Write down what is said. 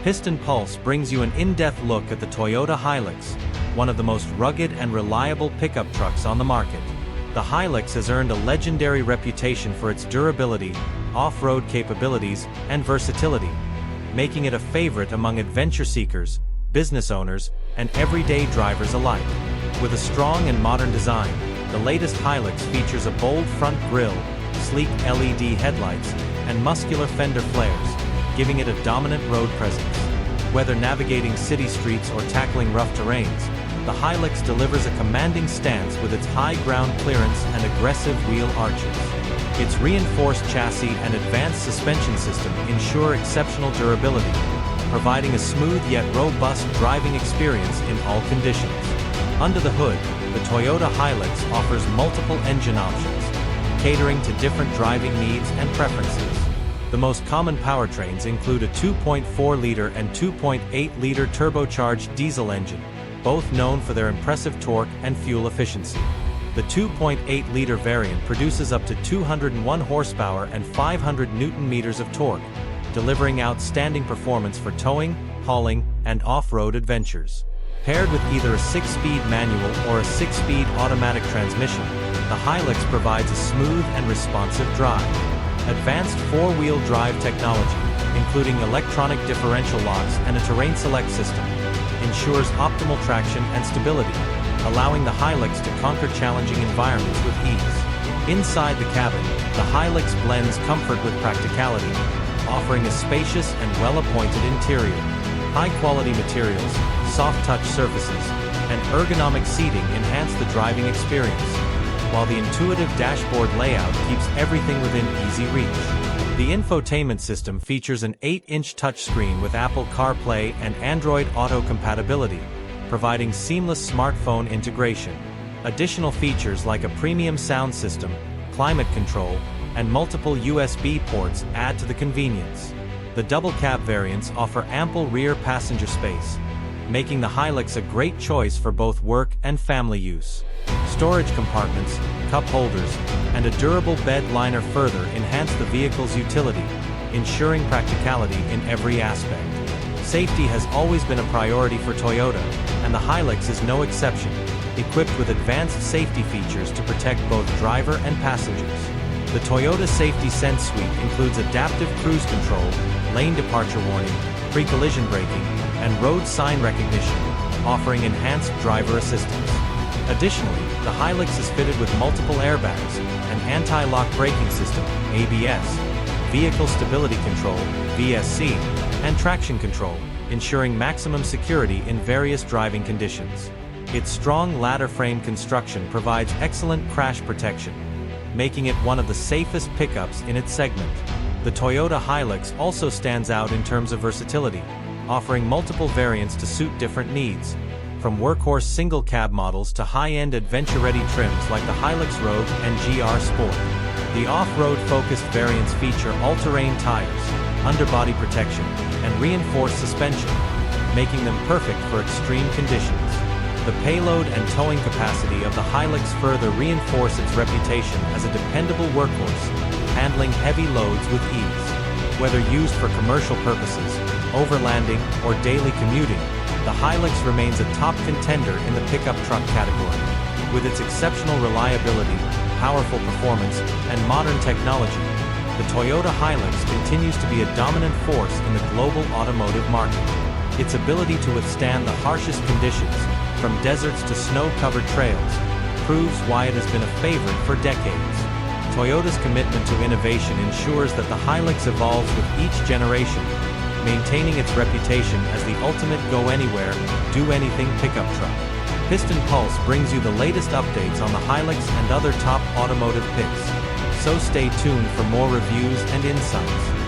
Piston Pulse brings you an in-depth look at the Toyota Hilux, one of the most rugged and reliable pickup trucks on the market. The Hilux has earned a legendary reputation for its durability, off-road capabilities, and versatility, making it a favorite among adventure seekers, business owners, and everyday drivers alike. With a strong and modern design, the latest Hilux features a bold front grille, sleek LED headlights, and muscular fender flares, giving it a dominant road presence. Whether navigating city streets or tackling rough terrains, the Hilux delivers a commanding stance with its high ground clearance and aggressive wheel arches. Its reinforced chassis and advanced suspension system ensure exceptional durability, providing a smooth yet robust driving experience in all conditions. Under the hood, the Toyota Hilux offers multiple engine options, catering to different driving needs and preferences. The most common powertrains include a 2.4-liter and 2.8-liter turbocharged diesel engine, both known for their impressive torque and fuel efficiency. The 2.8-liter variant produces up to 201 horsepower and 500 Newton-meters of torque, delivering outstanding performance for towing, hauling, and off-road adventures. Paired with either a 6-speed manual or a 6-speed automatic transmission, the Hilux provides a smooth and responsive drive. Advanced four-wheel drive technology, including electronic differential locks and a terrain select system, ensures optimal traction and stability, allowing the Hilux to conquer challenging environments with ease. Inside the cabin, the Hilux blends comfort with practicality, offering a spacious and well-appointed interior. High-quality materials, soft-touch surfaces, and ergonomic seating enhance the driving experience, while the intuitive dashboard layout keeps everything within easy reach. The infotainment system features an 8-inch touchscreen with Apple CarPlay and Android Auto compatibility, providing seamless smartphone integration. Additional features like a premium sound system, climate control, and multiple USB ports add to the convenience. The double cab variants offer ample rear passenger space, making the Hilux a great choice for both work and family use. Storage compartments, cup holders, and a durable bed liner further enhance the vehicle's utility, ensuring practicality in every aspect. Safety has always been a priority for Toyota, and the Hilux is no exception, equipped with advanced safety features to protect both driver and passengers. The Toyota Safety Sense Suite includes adaptive cruise control, lane departure warning, pre-collision braking, and road sign recognition, offering enhanced driver assistance. Additionally, the Hilux is fitted with multiple airbags, an anti-lock braking system, ABS, vehicle stability control, VSC, and traction control, ensuring maximum security in various driving conditions. Its strong ladder frame construction provides excellent crash protection, making it one of the safest pickups in its segment. The Toyota Hilux also stands out in terms of versatility, offering multiple variants to suit different needs, from workhorse single-cab models to high-end adventure-ready trims like the Hilux Rogue and GR Sport. The off-road focused variants feature all-terrain tires, underbody protection, and reinforced suspension, making them perfect for extreme conditions. The payload and towing capacity of the Hilux further reinforce its reputation as a dependable workhorse, handling heavy loads with ease. Whether used for commercial purposes, overlanding, or daily commuting, the Hilux remains a top contender in the pickup truck category. With its exceptional reliability, powerful performance, and modern technology, the Toyota Hilux continues to be a dominant force in the global automotive market. Its ability to withstand the harshest conditions, from deserts to snow-covered trails, proves why it has been a favorite for decades. Toyota's commitment to innovation ensures that the Hilux evolves with each generation, maintaining its reputation as the ultimate go-anywhere, do-anything pickup truck. Piston Pulse brings you the latest updates on the Hilux and other top automotive picks, so stay tuned for more reviews and insights.